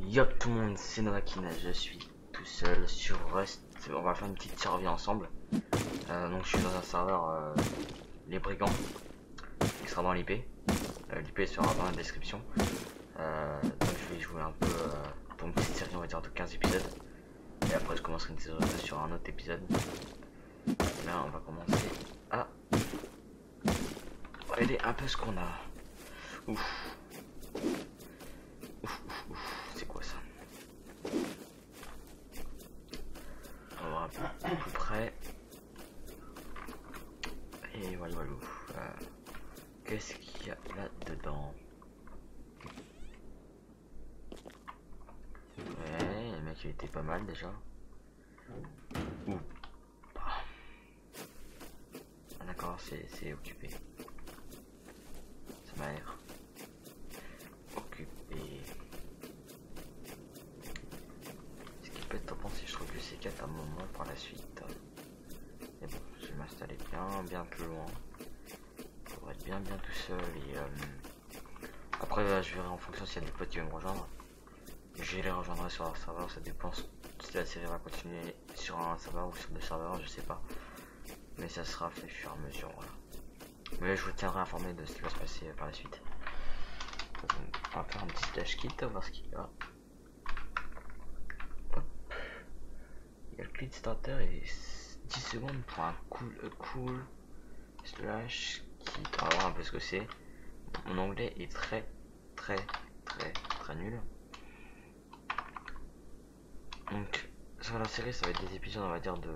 Yo tout le monde, c'est Novakina, je suis tout seul sur Rust. On va faire une petite survie ensemble. Donc je suis dans un serveur Les Brigands, qui sera dans l'IP. L'IP sera dans la description. Donc je vais jouer un peu pour une petite série, on va dire de 15 épisodes. Et après je commencerai une saison 2 sur un autre épisode. Là on va commencer à aider un peu ce qu'on a. Ouf. C'est quoi ça? On va voir un peu plus près. Et voilà. Qu'est-ce qu'il y a là-dedans? Ouais, le mec il était pas mal déjà. Ouh. Ah, d'accord, c'est occupé. Ça m'a l'air occupé. Ce qui peut être pensé, je trouve que c'est 4 à un moment par la suite. Mais bon, je vais m'installer bien plus loin. Pour être bien tout seul et après je verrai en fonction s'il y a des potes qui vont me rejoindre. Je les rejoindrai sur leur serveur, ça dépend si la série va continuer sur un serveur ou sur deux serveurs, je sais pas. Mais ça sera fait au fur et à mesure, voilà. Mais je vous tiendrai informé de ce qui va se passer par la suite. Donc, on va faire un petit stage kit, voir ce qu'il y a. Hop. Il y a le clean starter et 10 secondes pour un cool slash kit. On va voir un peu ce que c'est. Mon anglais est très nul. Donc sur la série ça va être des épisodes on va dire de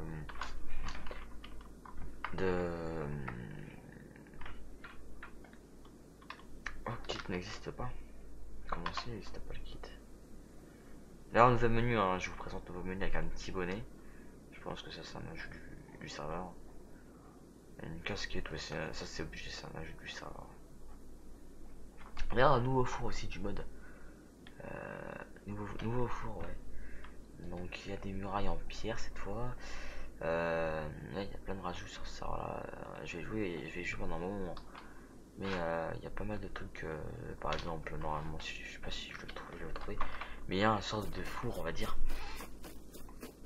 oh, kit n'existe pas. Comment c'est, il n'existe pas le kit. Là un nouveau menu, hein, je vous présente un nouveau menu avec un petit bonnet. Je pense que ça c'est un ajout du serveur. Une casquette, ouais, ça c'est obligé, c'est un ajout du serveur. Là un nouveau four aussi du mode. Nouveau four, ouais. Donc il y a des murailles en pierre cette fois. Là il y a plein de rajouts sur ça. Là. Je vais jouer pendant un moment. Mais il y a pas mal de trucs. Par exemple, normalement, je sais pas si je vais le trouver. Mais il y a une sorte de four, on va dire.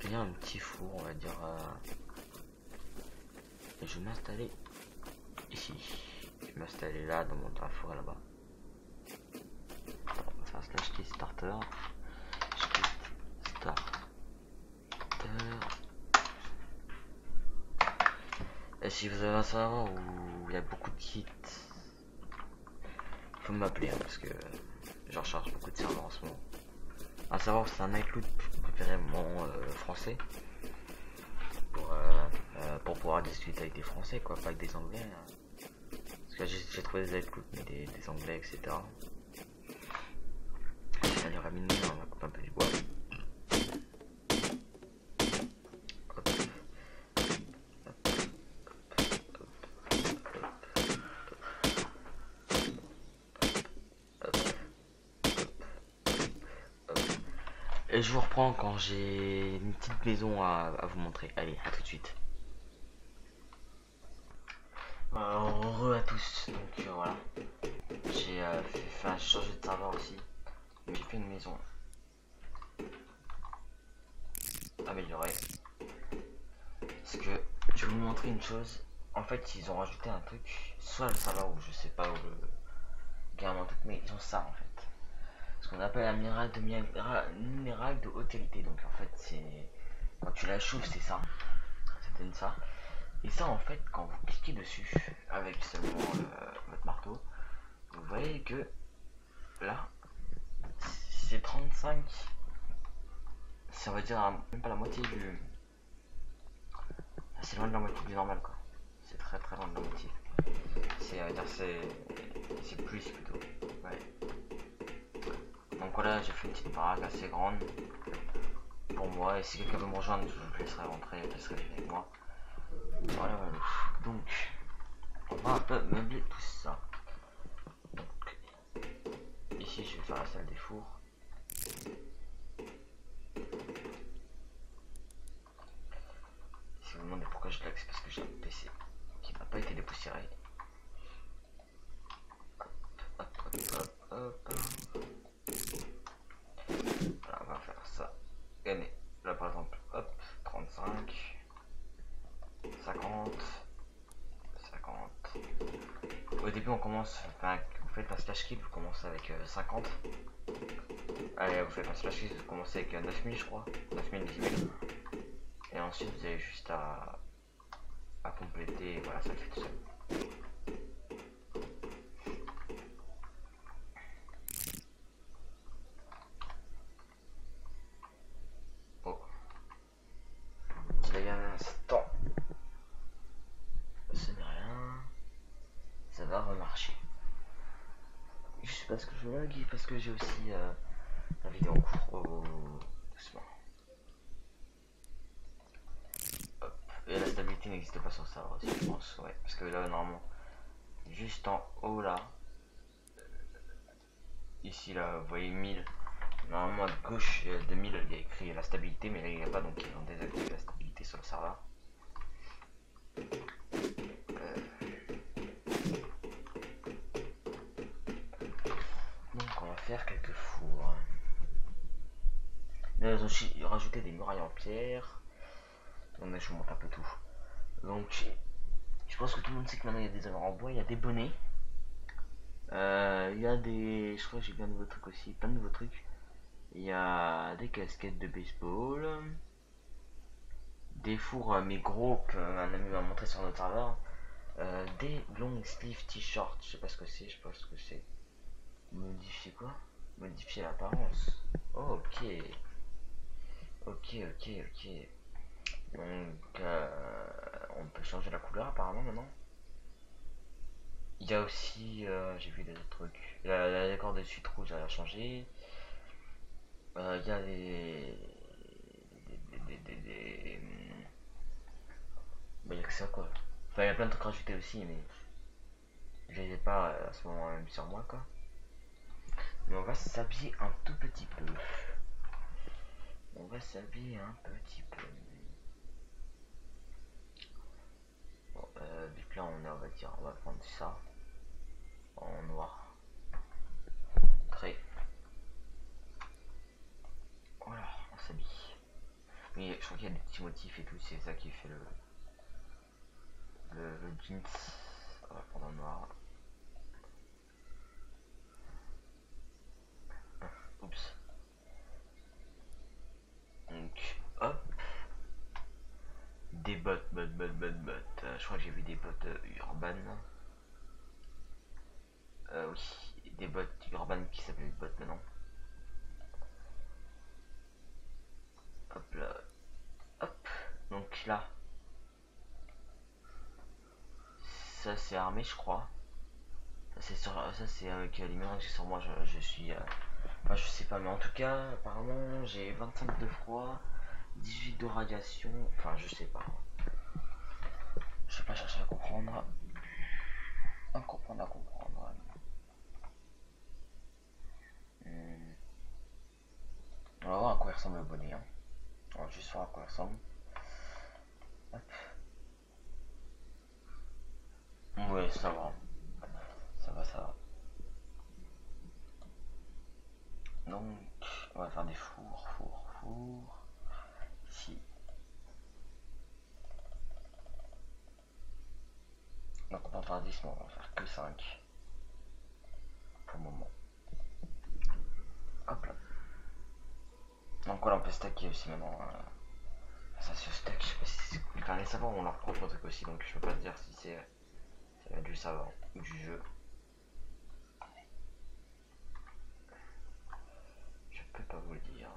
Il y a un petit four, on va dire. Et je vais m'installer ici. Je vais m'installer là dans la forêt là-bas. On va faire un slash key starter. Et si vous avez un serveur où il y a beaucoup de kits, faut m'appeler hein, parce que je recharge beaucoup de serveurs en ce moment. Un serveur c'est un iCloud préférément français pour pouvoir discuter avec des français quoi, pas avec des anglais. Hein. Parce que j'ai trouvé des iCloud mais des anglais etc. Je vais aller raminer, on va couper un peu du bois. Et je vous reprends quand j'ai une petite maison à vous montrer. Allez, à tout de suite. Heureux à tous. Donc voilà. J'ai changé de serveur aussi. J'ai fait une maison améliorée. Parce que je vais vous montrer une chose. En fait, ils ont rajouté un truc. Soit le serveur où je sais pas où le gamin truc, mais ils ont ça en fait. Ce qu'on appelle un minéral de haute qualité. Donc en fait, c'est quand tu la chauffes, c'est ça. Ça donne ça. Et ça, en fait, quand vous cliquez dessus avec seulement votre marteau, vous voyez que là, c'est 35. Ça va dire même pas la moitié du. C'est loin de la moitié du normal, quoi. C'est très loin de la moitié. C'est plus plutôt. Ouais. Donc voilà, j'ai fait une petite baraque assez grande pour moi. Et si quelqu'un veut me rejoindre, je le laisserai rentrer, je laisserai venir avec moi. Voilà. Donc, on va un peu meubler tout ça. Donc, ici, je vais faire la salle des fours. Si vous vous demandez pourquoi je l'axe, parce que j'ai un PC qui n'a pas été dépoussiéré. Hop. commence, enfin, vous faites un splash kill, vous commencez avec 50. Allez, vous faites un splash kill, vous commencez avec 9000 je crois, 9000, 10 000. Et ensuite vous avez juste à compléter, et voilà, ça le fait tout seul. Oh, il y a un instant, ce n'est rien, ça va remarcher. Je sais pas ce que je lag, parce que j'ai aussi la vidéo en cours. Oh, doucement. Hop. Et la stabilité n'existe pas sur ça aussi, je pense, ouais, parce que là normalement, juste en haut là, ici là, vous voyez 1000. Normalement à gauche de 1000 il y a écrit la stabilité, mais là il n'y a pas, donc ils ont désactivé la stabilité sur le serveur. Donc on va faire quelques fours. Là ils ont aussi rajouté des murailles en pierre. Donc là je vous montre un peu tout. Donc je pense que tout le monde sait que maintenant il y a des œuvres en bois, il y a des bonnets. Il y a des. Je crois que j'ai plein de nouveaux trucs aussi, plein de nouveaux trucs. Il y a des casquettes de baseball, des fours mais gros qu'un ami m'a montré sur notre serveur, des long sleeve t-shirts, je sais pas ce que c'est, je sais pas ce que c'est. Modifier quoi? Modifier l'apparence. Oh, ok. Ok, ok, ok. Donc, on peut changer la couleur apparemment maintenant. Il y a aussi, j'ai vu des autres trucs. La décor de suite rouge, elle a changé. Il y a bah, il y a que ça quoi. Enfin, il y a plein de trucs rajoutés aussi, mais je les ai pas à ce moment même sur moi quoi. Mais on va s'habiller un tout petit peu. On va s'habiller un petit peu. Bon, vu que là on est, on va dire, on va prendre ça en noir. Très. Voilà, on s'habille. Mais je crois qu'il y a des petits motifs et tout, c'est ça qui fait le jeans. On va prendre en noir. Oups. Donc, hop. Des bottes, bottes. Je crois que j'ai vu des bottes urbaines. Oui, des bottes urbaines qui s'appellent bottes maintenant. Hop là. Hop. Donc là, ça c'est armé, je crois. Ça c'est avec les que j'ai sur moi. Je suis. Enfin, je sais pas, mais en tout cas, apparemment, j'ai 25 de froid, 18 de radiation. Enfin, je sais pas. Je sais pas chercher à comprendre. À comprendre, à comprendre. Hmm. On va voir à quoi il ressemble le bonnet. Hein. On va juste voir à quoi il ressemble. Hop. Ouais, ça va. Ça va, ça va. Donc, on va faire des fours. Ici. Donc, on va faire 10, mais on va faire que 5. Pour le moment. Hop là. Donc, voilà, on peut stacker aussi maintenant. Ça se stack, je sais pas si c'est. Enfin, les savants ont leur propre truc aussi, donc je peux pas te dire si c'est du savant ou du jeu. Je peux pas vous le dire.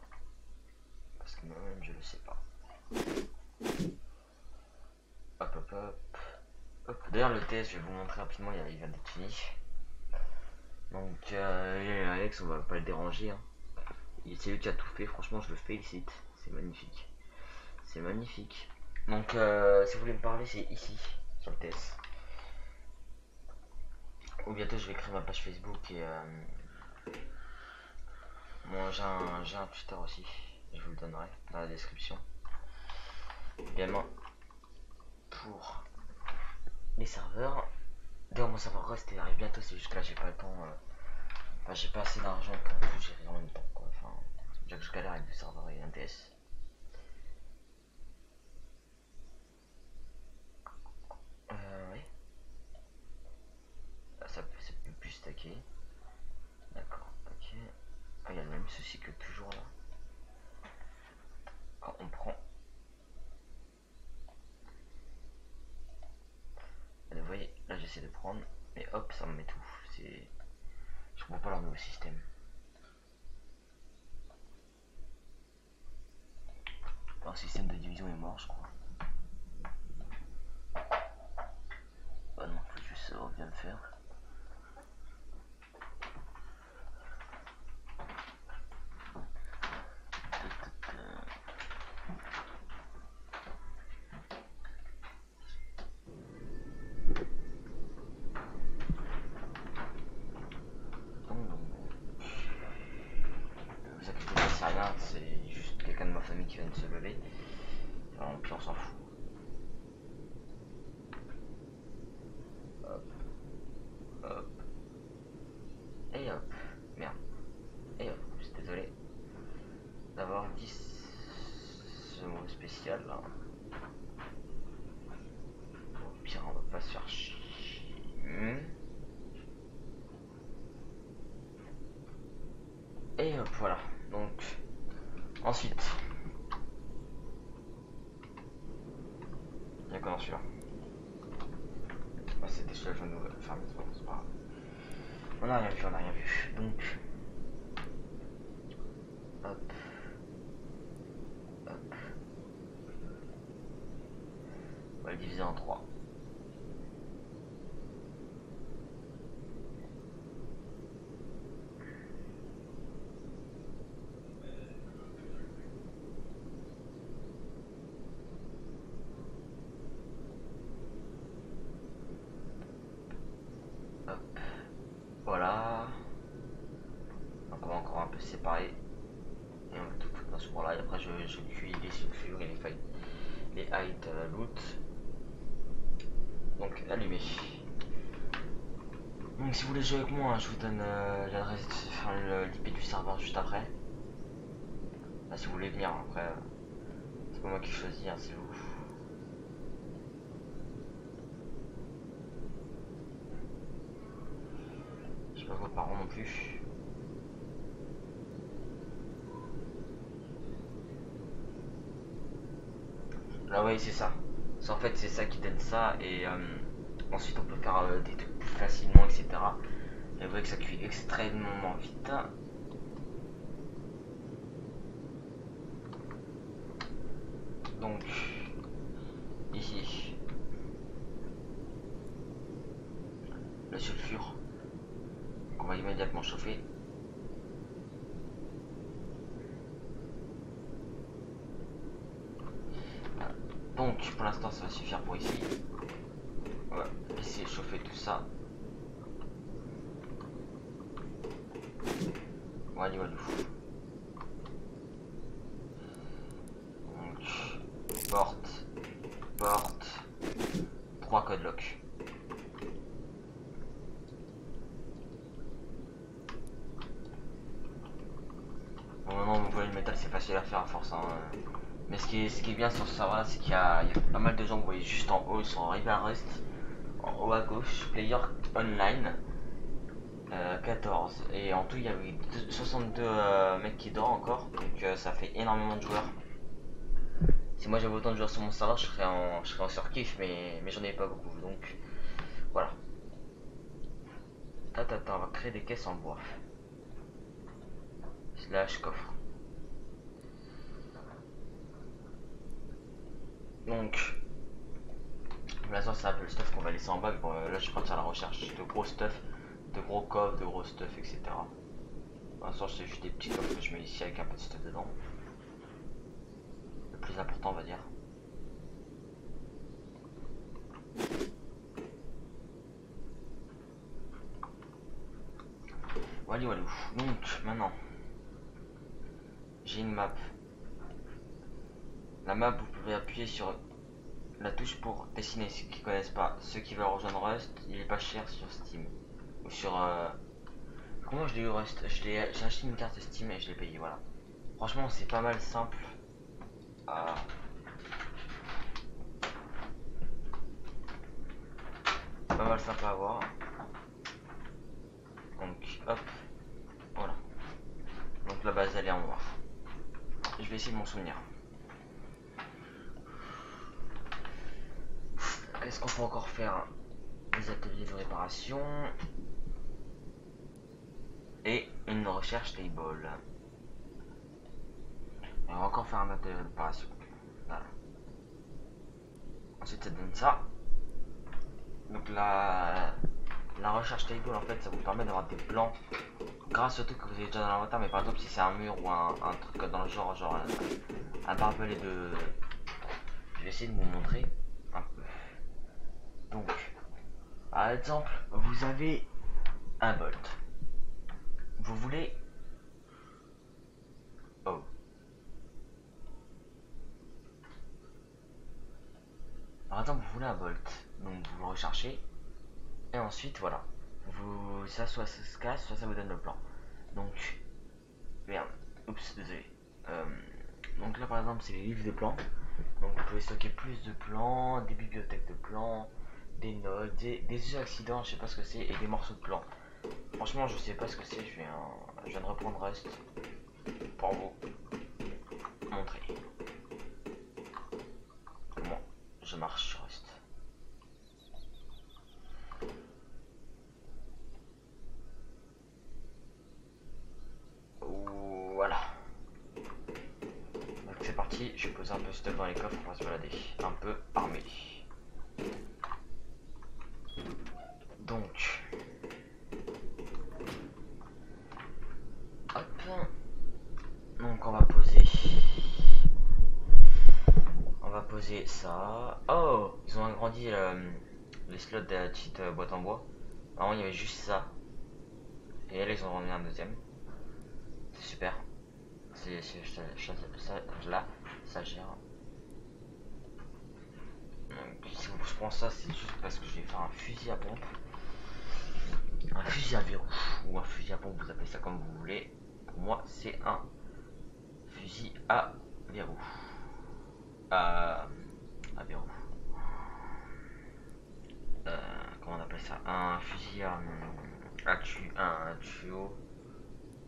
Parce que moi-même je le sais pas. Hop hop hop. Hop. D'ailleurs le test, je vais vous montrer rapidement, il vient d'être fini. Donc Alex, on va pas le déranger. Hein. C'est lui qui a tout fait, franchement je le félicite. C'est magnifique. C'est magnifique. Donc si vous voulez me parler, c'est ici, sur le test. Ou bientôt je vais créer ma page Facebook et bon, j'ai un Twitter aussi. Je vous le donnerai dans la description. Également pour les serveurs. D'ailleurs mon serveur Rust il arrive bientôt, c'est juste que là j'ai pas le temps. Enfin j'ai pas assez d'argent pour tout gérer en même temps quoi. Enfin, c'est déjà que je galère avec le serveur et un DS. Oui. Ça peut le souci que toujours là, quand on prend, vous voyez, là j'essaie de prendre, mais hop, ça me met tout. Je comprends pas leur nouveau système. Leur système de division est mort, je crois. Ah non, faut juste bien le faire. Vous inquiétez pas, c'est rien, c'est juste quelqu'un de ma famille qui vient de se lever. Alors, puis on s'en fout. Hop, hop, et hop. Merde. Et hop, je suis désolé d'avoir dit ce mot spécial là. Au pire, on va pas se faire chier. Et hop, voilà. Donc, ensuite, il y a quoi dans celui-là? C'était celui-là que je viens de faire, mais c'est pas grave. On n'a rien vu, on n'a rien vu. Donc, hop, hop. On va le diviser en 3. Hop, voilà. Donc on va encore un peu séparer. Et on va tout foutre dans ce point-là. Et après je cuis les sulfures et les height loot. Donc allumé. Donc si vous voulez jouer avec moi, hein, je vous donne l'adresse, enfin l'IP du serveur juste après. Là si vous voulez venir, après c'est pas moi qui choisis, hein, c'est vous. Je sais pas vos parents non plus. Là ouais c'est ça. En fait c'est ça qui donne ça et ensuite on peut faire des trucs plus facilement etc. Et vous voyez que ça cuit extrêmement vite. Donc ici le sulfure qu'on va immédiatement chauffer. Voilà. Donc pour l'instant ça va suffire pour ici. On va laisser chauffer tout ça. Voilà, voilà. Donc porte, 3 code lock. Bon, maintenant vous voyez le métal c'est facile à faire à force hein. Mais ce qui est bien sur ce serveur là c'est qu'il y a pas mal de gens que vous voyez juste en haut, ils sont arrivés à Rust. En haut à gauche, player online 14 et en tout il y avait 62 mecs qui dorment encore donc ça fait énormément de joueurs. Si moi j'avais autant de joueurs sur mon serveur je serais en surkiff mais j'en ai pas beaucoup donc voilà. Attends, on va créer des caisses en bois. Slash coffre. Donc pour l'instant c'est un peu le stuff qu'on va laisser en bas. Bon, là je suis parti à la recherche de gros stuff, de gros coffres, de gros stuff, etc. Pour l'instant c'est juste des petits coffres que je mets ici avec un peu de stuff dedans. Le plus important on va dire. Voilà, voilà. Donc maintenant j'ai une map. La map vous pouvez appuyer sur la touche pour dessiner. Ceux qui connaissent pas, ceux qui veulent rejoindre Rust, il est pas cher sur Steam ou sur comment je l'ai eu Rust, j'ai acheté une carte Steam et je l'ai payé, voilà. Franchement c'est pas mal simple à avoir. Donc hop, voilà. Donc la base elle est en noir. Je vais essayer de m'en souvenir. Qu'est-ce qu'on peut encore faire? Des ateliers de réparation. Et une recherche table. Et on va encore faire un atelier de réparation. Voilà. Ensuite ça donne ça. Donc la recherche table en fait ça vous permet d'avoir des plans grâce au truc que vous avez déjà dans l'inventaire. Mais par exemple si c'est un mur ou un truc dans le genre un barbelé de... Je vais essayer de vous montrer un peu. Donc par exemple vous avez un bolt. Vous voulez... Oh. Par exemple vous voulez un bolt. Donc vous le recherchez. Et ensuite voilà. Ça soit ça se casse, soit ça vous donne le plan. Donc... Merde. Oups, désolé. Donc là par exemple c'est les livres de plans. Donc vous pouvez stocker plus de plans, des bibliothèques de plans, des notes, des accidents, je sais pas ce que c'est, et des morceaux de plans. Franchement je sais pas ce que c'est, je viens de reprendre Rust pour vous montrer comment je marche sur Rust. Voilà. Donc c'est parti, je vais poser un peu de stock dans les coffres, on va se balader. Un peu armé. Donc... Hop. Donc on va poser... On va poser ça. Oh, ils ont agrandi les slots de la petite boîte en bois. Avant il y avait juste ça. Et là ils ont remis un deuxième. C'est super. Ça gère. Donc, si je prends ça, c'est juste parce que je vais faire un fusil à pompe. Un fusil à verrou. Ou un fusil à pompe, vous appelez ça comme vous voulez. Pour moi, c'est un fusil à verrou. À verrou. Comment on appelle ça? Un fusil à tuyau.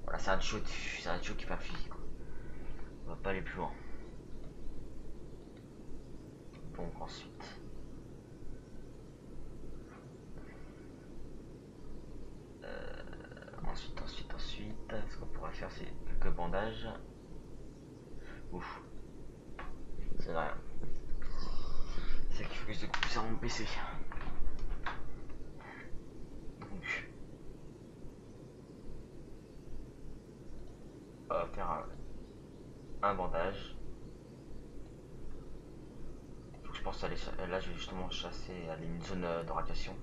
Voilà, c'est un tuyau qui fait un fusil, quoi. On va pas aller plus loin. Donc ensuite. Ensuite, ce qu'on pourrait faire, c'est quelques bandages. Ouf, c'est rien. C'est qu'il faut que je découpe ça mon PC. Donc, on va faire un bandage. Faut que je pense aller là, je vais justement chasser une zone de radiation.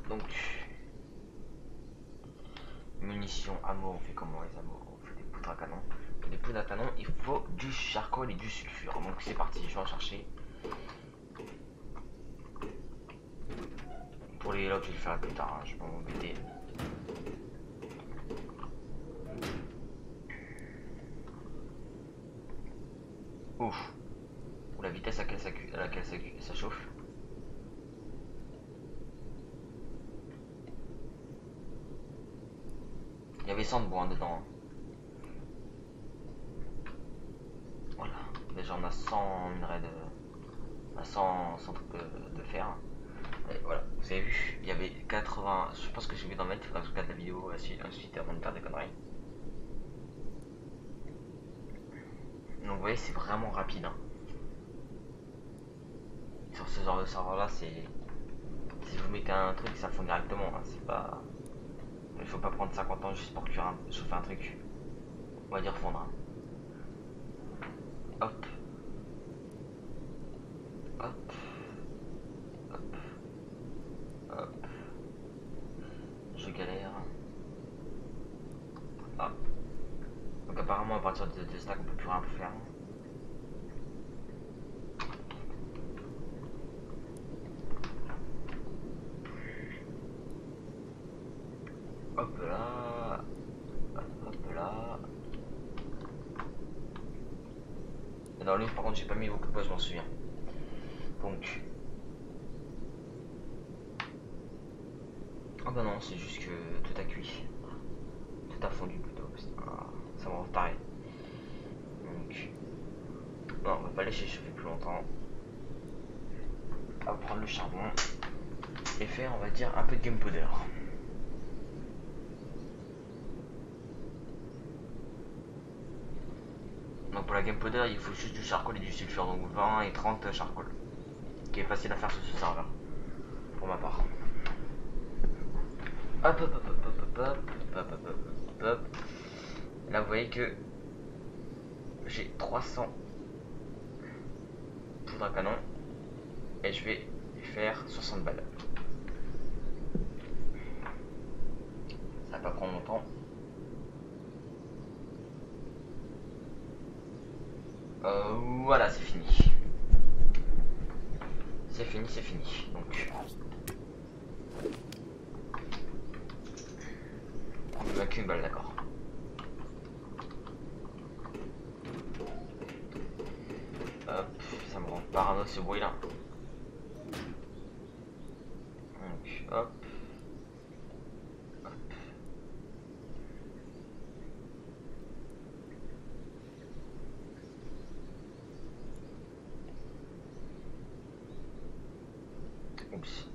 Donc, munitions, ammo, on fait comment les ammo? On fait des poudres à canon. Et des poudres à canon, il faut du charcoal et du sulfure. Donc c'est parti, je vais en chercher. Pour les logs, je vais le faire plus tard, hein, je vais pas m'embêter. Ouf. Ou la vitesse à laquelle ça chauffe. Il y avait 100 de bois dedans. Voilà. Déjà on a 100 minerais on a 100 trucs de fer. Et voilà, vous avez vu, il y avait 80. Je pense que j'ai vu dans le mail, il faudra que je regarde la vidéo ensuite avant de faire des conneries. Donc vous voyez, c'est vraiment rapide. Hein. Sur ce genre de serveur là, c'est... Si vous mettez un truc, ça fond directement. Hein. C'est pas... Il faut pas prendre 50 ans juste pour chauffer un truc. On va dire fondre. Hein. Hop. Hop. Hop. Hop. Je galère. Ah. Donc apparemment à partir de stack on peut plus rien faire. Hop là. Hop là. Et dans le livre par contre j'ai pas mis beaucoup de bois, je m'en souviens. Donc. Ah bah non, c'est juste que tout a cuit. fondu plutôt. Ah, ça me rend taré. Donc, non, on va pas laisser chauffer plus longtemps. On va prendre le charbon et faire, on va dire, un peu de game powder. Donc pour la game powder, il faut juste du charcoal et du sulfure, donc 20 et 30 charcoal, qui est facile à faire sur ce serveur, pour ma part. Hop hop hop hop hop hop hop hop hop hop. Là vous voyez que j'ai 300 poudre à canon et je vais faire 60 balles. Ça va pas prendre longtemps. Voilà, c'est fini. C'est fini, c'est fini. Donc, on n'a qu'une balle, d'accord. Hop, ça me rend parano ce bruit là. Donc, hop. Hop. Oups.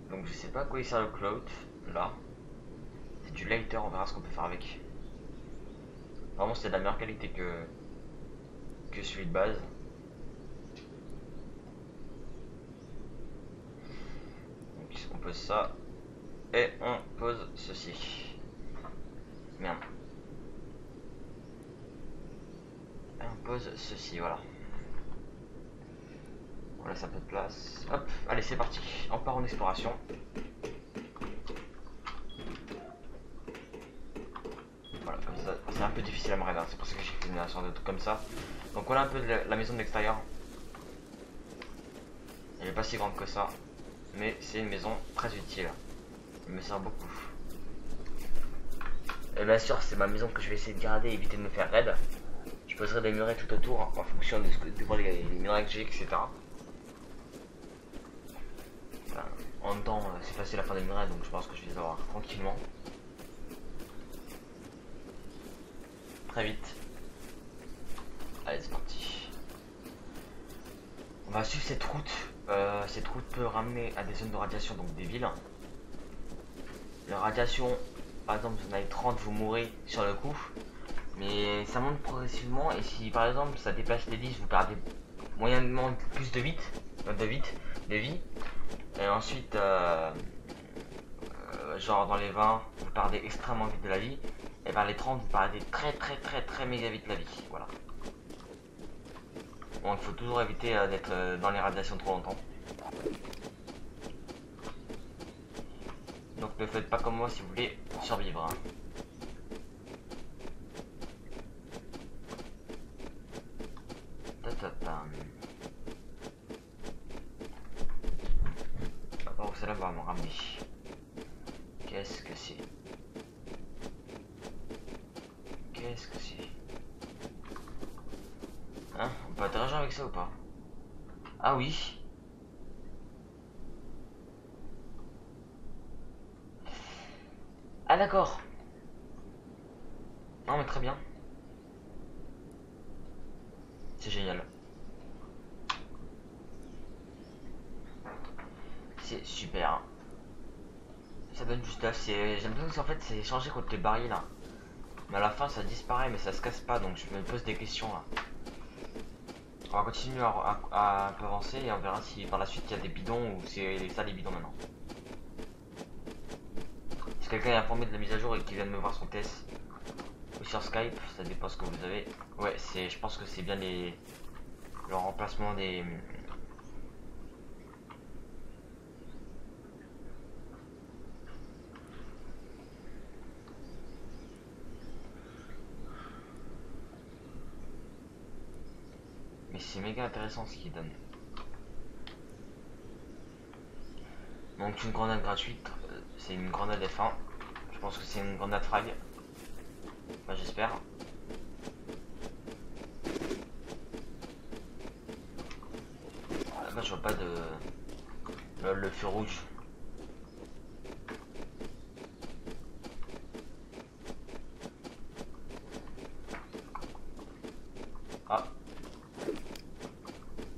Donc je sais pas à quoi il sert le cloud là. C'est du lighter, on verra ce qu'on peut faire avec. Vraiment c'est de la meilleure qualité que celui de base. Donc on pose ça. Et on pose ceci. Merde. Et on pose ceci, voilà. On laisse un peu de place. Hop, allez c'est parti. On part en exploration. Voilà, comme ça, c'est un peu difficile à me raid, hein. C'est pour ça que j'ai fait une sorte de truc comme ça. Donc voilà un peu de la maison de l'extérieur. Elle est pas si grande que ça, mais c'est une maison très utile. Elle me sert beaucoup. Et bien sûr, c'est ma maison que je vais essayer de garder et éviter de me faire raid. Je poserai des murets tout autour en fonction de les minerais que j'ai, etc. Enfin, en même temps, c'est facile à faire des murets, donc je pense que je vais les avoir tranquillement. Très vite. Allez, c'est parti. On va suivre cette route. Cette route peut ramener à des zones de radiation, donc des villes. La radiation, par exemple, vous en avez 30, vous mourrez sur le coup. Mais ça monte progressivement, et si par exemple ça dépasse les 10, vous perdez moyennement plus de vie. Et ensuite, genre dans les 20, vous perdez extrêmement vite de la vie. Et vers les 30, vous perdez très méga vite la vie. Voilà. Bon, il faut toujours éviter d'être dans les radiations trop longtemps. Donc ne faites pas comme moi si vous voulez survivre. Hein. D'abord, celle-là va me ramener. Qu'est-ce que c'est? Qu'est-ce que c'est? Hein? On peut interagir avec ça ou pas? Ah oui. Ah d'accord. Non mais très bien. C'est génial. C'est super. Ça donne du stuff. J'aime bien que en fait c'est changé contre les barils là. Mais à la fin ça disparaît mais ça se casse pas, donc je me pose des questions là. On va continuer à un peu avancer et on verra si par la suite il y a des bidons ou c'est ça les bidons maintenant. Si quelqu'un est informé de la mise à jour et qui vient de me voir son test ou sur Skype, ça dépend ce que vous avez. Ouais, je pense que c'est bien le remplacement des... Mais c'est méga intéressant ce qu'il donne. Donc une grenade gratuite, c'est une grenade F1. Je pense que c'est une grenade frag. Enfin, j'espère. Là, je vois pas de... le feu rouge. Ah.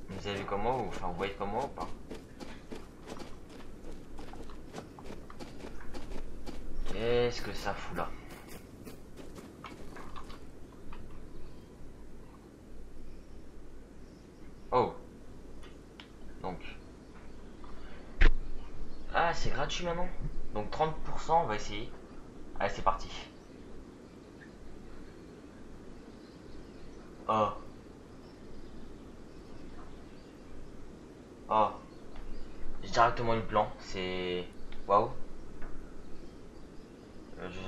Vous avez vu comme moi ou... Enfin, vous voyez comme moi ou pas? Qu'est-ce que ça fout là? Oh. Donc. Ah, c'est gratuit maintenant. Donc 30%, on va essayer. Allez, c'est parti. Oh. Oh. J'ai directement eu le plan. C'est... Waouh.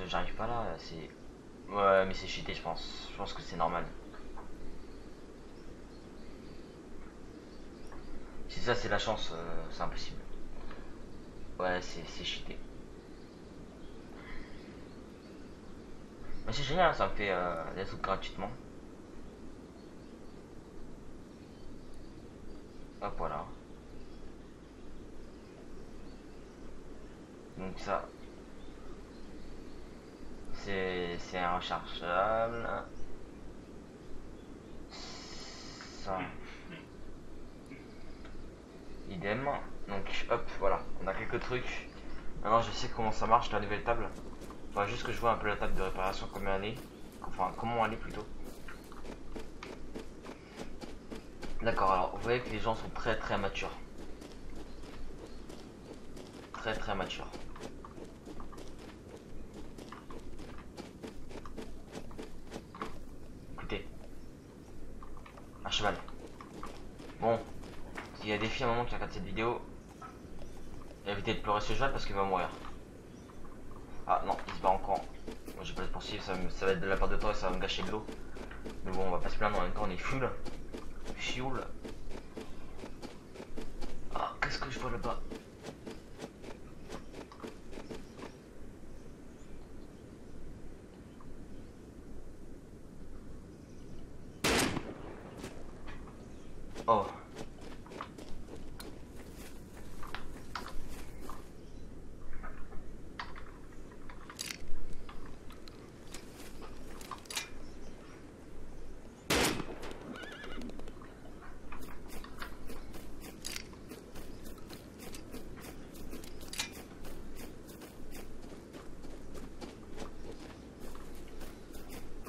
J'arrive pas là. C'est... Ouais, mais c'est cheaté, je pense. Je pense que c'est normal. Si ça, c'est la chance, c'est impossible. Ouais, c'est cheaté. Mais c'est génial, ça me fait des trucs gratuitement. Hop, voilà. Donc ça, c'est un rechargeable. Ça, idem. Donc hop, voilà, on a quelques trucs. Maintenant je sais comment ça marche la nouvelle table. Faudra juste que je vois un peu la table de réparation, comment elle est. Enfin, comment elle est plutôt. D'accord, alors vous voyez que les gens sont très matures. Très matures. Écoutez, un cheval. Bon, s'il y a des filles à un moment qui regardent cette vidéo, évitez de pleurer ce cheval parce qu'il va mourir. Ah non, il se bat encore. Moi j'ai pas de poursuivre, ça va être de la part de temps et ça va me gâcher de l'eau. Mais bon, on va pas se plaindre, en même temps on est full. Fuel. Ah, qu'est-ce que je vois là-bas? Oh.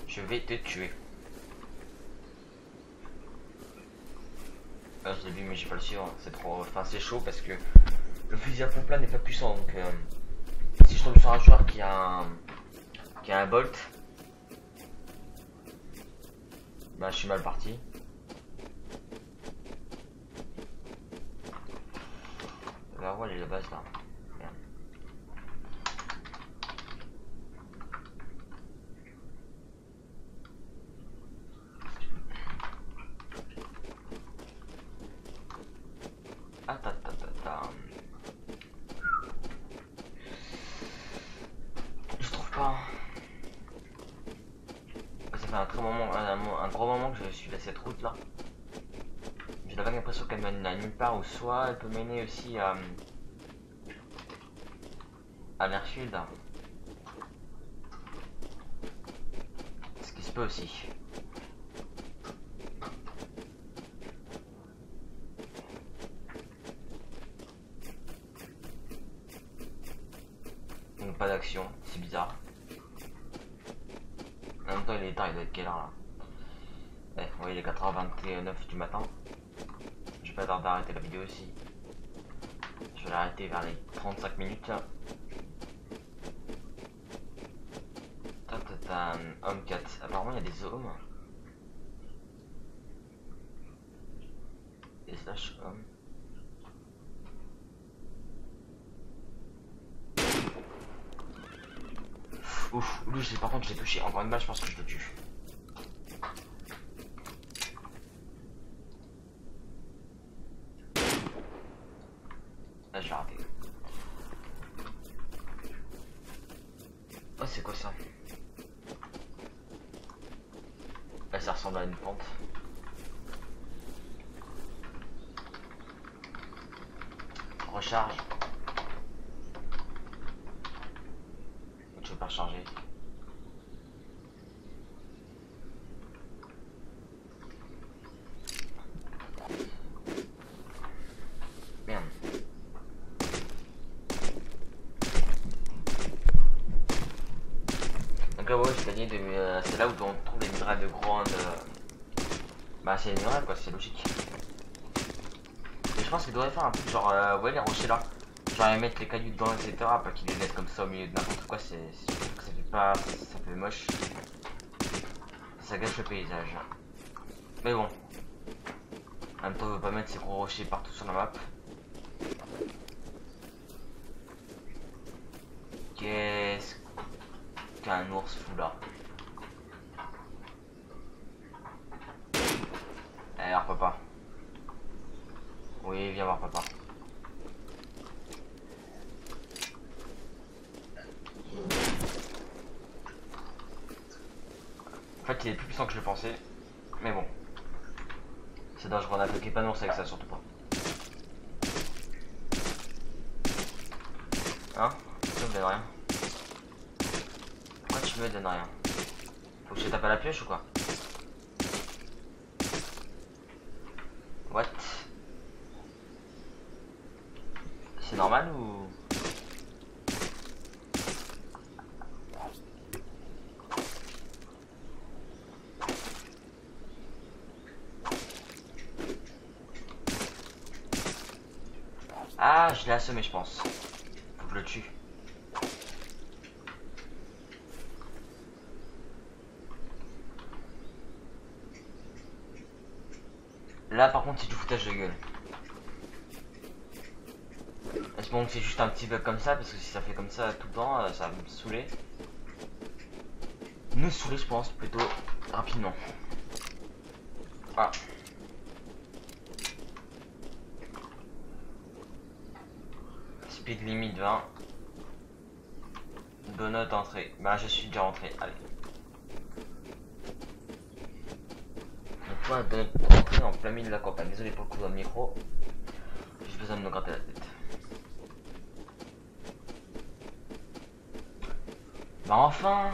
Je vais te tuer. Ah, je l'ai vu mais j'ai pas le suivre, c'est trop... Enfin c'est chaud parce que le fusil à pompe là n'est pas puissant donc si je tombe sur un joueur qui a un bolt, bah je suis mal parti. La voie elle est la base là. Merde. Ah ta ta ta ta. Je trouve pas. Ça fait un très moment, un gros moment que je suis à cette route là. J'ai la vague impression qu'elle mène à nulle part ou soit elle peut mener aussi à Merfield. Ce qui se peut aussi. Donc pas d'action, c'est bizarre. En même temps il est tard, il doit être quelle heure là? Eh, ouais, il est 4h29 du matin. Je vais pas tarder d'arrêter la vidéo aussi. Je vais l'arrêter vers les 35 minutes. Home 4. Apparemment il y a des hommes. Et slash home. Ouf, lui par contre je l'ai touché. Encore une balle, je pense que je le tue. Là je vais rater. Oh c'est quoi ça? Là ça ressemble à une pente. recharge. Tu veux pas recharger. Merde. Donc là ouais j'ai gagné de... c'est là où on trouve les minerais de grande... Bah c'est les minerais quoi, c'est logique. Et je pense qu'il devrait faire un truc genre... ouais les rochers là. Genre mettre les cailloux dedans etc. Pas qu'ils les laissent comme ça au milieu de n'importe quoi, ça fait pas... ça fait moche. Ça gâche le paysage. Mais bon. En même temps on veut pas mettre ces gros rochers partout sur la map. Qu'est-ce qu'un ours fout là? Alors papa. Oui, viens voir papa. En fait, il est plus puissant que je le pensais. Mais bon. C'est dangereux, on attaquait pas un ours avec ça, surtout pas. Hein? Pourquoi tu me donnes rien? Pourquoi tu me donnes rien? Faut que je tape à la pioche ou quoi? What? C'est normal ou... Ah, je l'ai assommé, je pense. Faut que je le tue. Là, par contre, c'est du foutage de gueule. Espérons que c'est juste un petit bug comme ça, parce que si ça fait comme ça tout le temps, ça va me saouler. Nous saouler, je pense, plutôt rapidement. Voilà. Speed limit 20. Donut d'entrée. Bah, je suis déjà rentré. Allez. Donc, toi, donut d'entrée en plein milieu de la campagne. Désolé pour le coup dans le micro. J'ai besoin de me gratter la tête. Bah, enfin!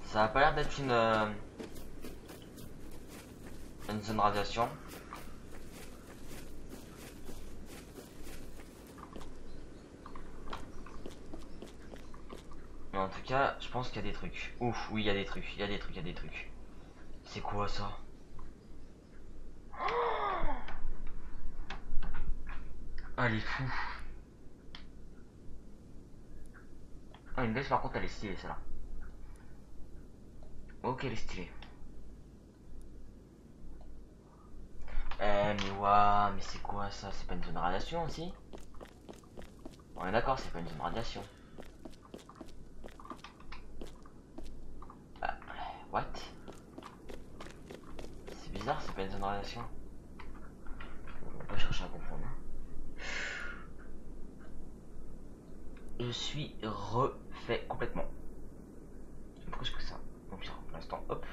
Ça a pas l'air d'être une zone radiation. Mais en tout cas, je pense qu'il y a des trucs. Ouf, oui, il y a des trucs, il y a des trucs, il y a des trucs. C'est quoi ça? Ah, elle est fou. Ah, une baisse par contre, elle est stylée, celle-là. Ok, elle est stylée. Mais waouh, mais c'est quoi ça? C'est pas une zone de radiation aussi? On est d'accord, c'est pas une zone de radiation. Ah, what? C'est bizarre, c'est pas une zone de radiation. On va pas chercher à comprendre. Je suis refait complètement. Pourquoi je fais ça? Donc pour l'instant, hop.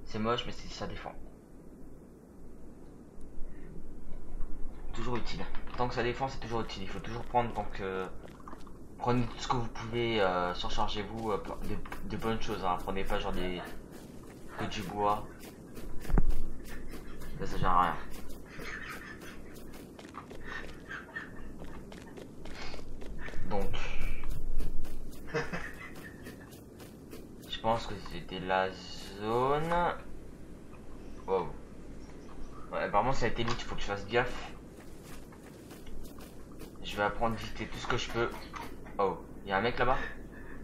C'est moche, mais ça défend. Toujours utile. Tant que ça défend, c'est toujours utile. Il faut toujours prendre donc prenez tout ce que vous pouvez, surchargez-vous de bonnes choses. Hein. Prenez pas genre que du bois. Là, ça sert à rien. Donc, je pense que c'était la zone. Wow. Ouais, apparemment ça a été limite, il faut que je fasse gaffe. Je vais apprendre à visiter tout ce que je peux. Oh, il y a un mec là-bas.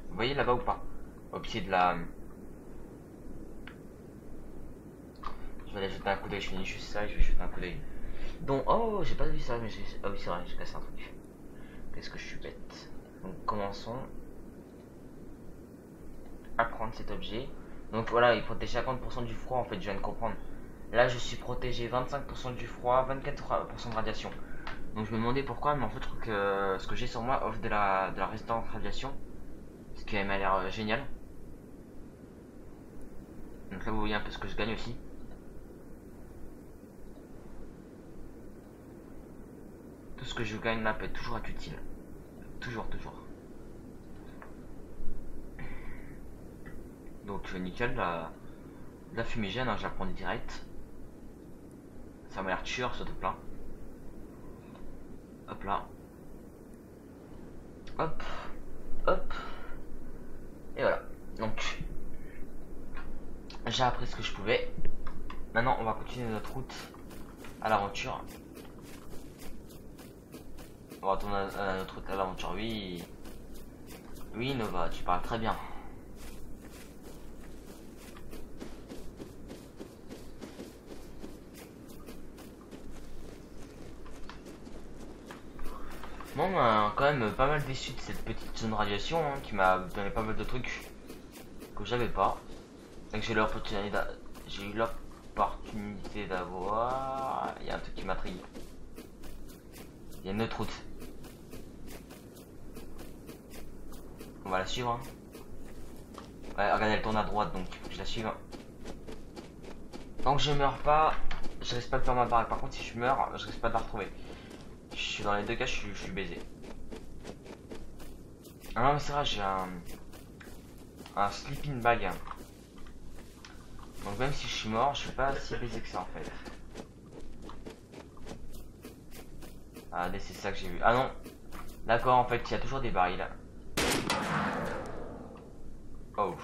Vous voyez là-bas ou pas? Au pied de la... Je vais aller jeter un coup d'œil, je finis juste ça et je vais jeter un coup d'œil. Donc, oh, j'ai pas vu ça, mais j'ai... Ah oui, c'est vrai, j'ai cassé un truc. Qu'est-ce que je suis bête. Donc, commençons à prendre cet objet. Donc voilà, il protège 50% du froid, en fait, je viens de comprendre. Là, je suis protégé 25% du froid, 24% de radiation. Donc je me demandais pourquoi, mais en fait, je trouve que ce que j'ai sur moi offre de la résistance radiation. Ce qui m'a l'air génial. Donc là, vous voyez un peu ce que je gagne aussi. Tout ce que je gagne là peut toujours être utile. Toujours. Donc nickel, la fumigène, hein, je la prends direct. Ça m'a l'air tueur ce truc là. Hop là. Hop. Et voilà. Donc j'ai appris ce que je pouvais. Maintenant on va continuer notre route à l'aventure. On va retourner à notre route à l'aventure. Oui Nova, tu parles très bien. Bon, quand même pas mal déçu de cette petite zone radiation hein, qui m'a donné pas mal de trucs que j'avais pas. Et que j'ai eu l'opportunité d'avoir. Il y a un truc qui m'intrigue. Il y a une autre route. On va la suivre. Hein. Ouais, regardez, elle tourne à droite donc je la suive. Hein. Tant que je meurs pas, je risque pas de faire ma baraque. Par contre, si je meurs, je risque pas de la retrouver. Je suis dans les deux cas, je suis baisé. Ah non, mais c'est vrai, j'ai un sleeping bag. Donc, même si je suis mort, je suis pas si baisé que ça en fait. Ah, c'est ça que j'ai vu. Ah non, d'accord, en fait, il y a toujours des barils. Oh.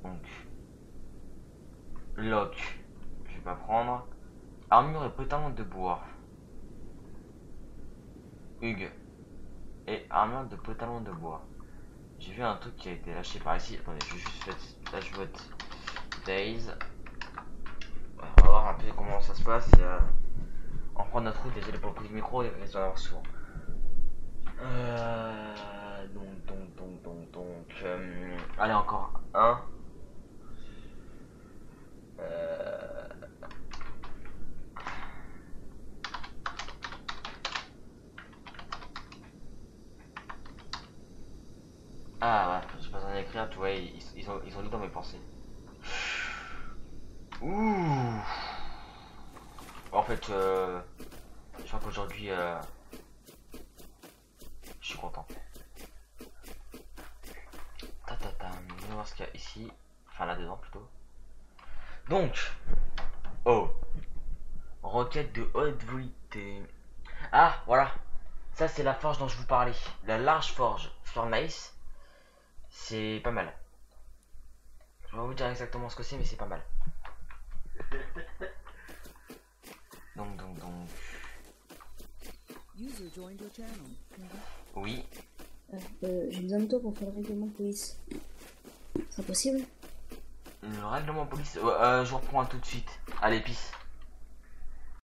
Donc, lock, je vais pas prendre. Armure et potamment de bois. Hugues. Et armure de potamment de bois. J'ai vu un truc qui a été lâché par ici. Attendez, je vais juste faire la jouette Days. On va voir un peu comment ça se passe. On prend notre route, désolé pour le coup du micro, il risque d'en avoir souvent. Allez, encore un. Ah ouais, j'ai pas besoin d'écrire, tu vois, ils ont lu dans mes pensées. Ouh. En fait, je crois qu'aujourd'hui, je suis content. On va voir ce qu'il y a ici. Enfin là-dedans plutôt. Donc, oh. Roquette de haute volée. Ah, voilà. Ça, c'est la forge dont je vous parlais. La large forge Furnace. C'est pas mal. Je vais vous dire exactement ce que c'est, mais c'est pas mal. Donc. Oui. J'ai besoin de toi pour faire le règlement de police. C'est possible? Le règlement de police, je reprends tout de suite. À l'épice.